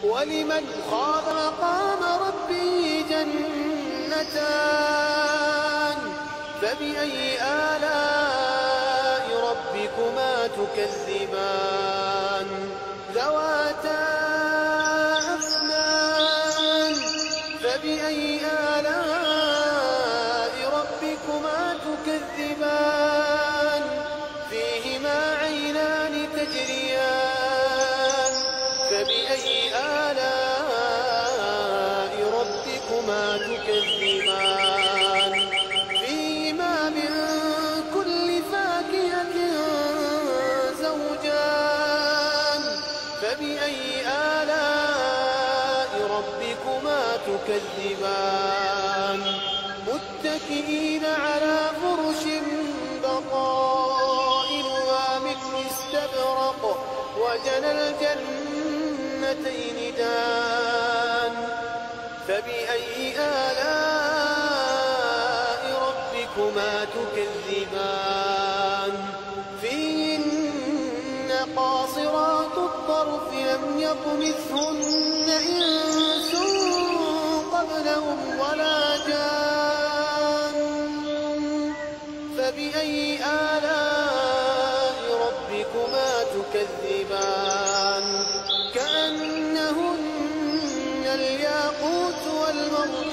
ولمن خاف مقام ربه جنتان فبأي آلاء ربكما تكذبان ذواتا أفنان فبأي آلاء ربكما تكذبان فيهما عينان تجريان فبأي آلاء ربكما تكذبان فيهما من كل فاكهة زوجان فبأي آلاء ربكما تكذبان متكئين على فرش بطائنها من استبرق وجنى الجنتين دان فبأي آلاء ربكما تكذبان فيهن قاصرات الطرف لم يطمثهن إنس قبلهم ولا جان فبأي آلاء ربكما تكذبان كأنهن الياقوت والمرجان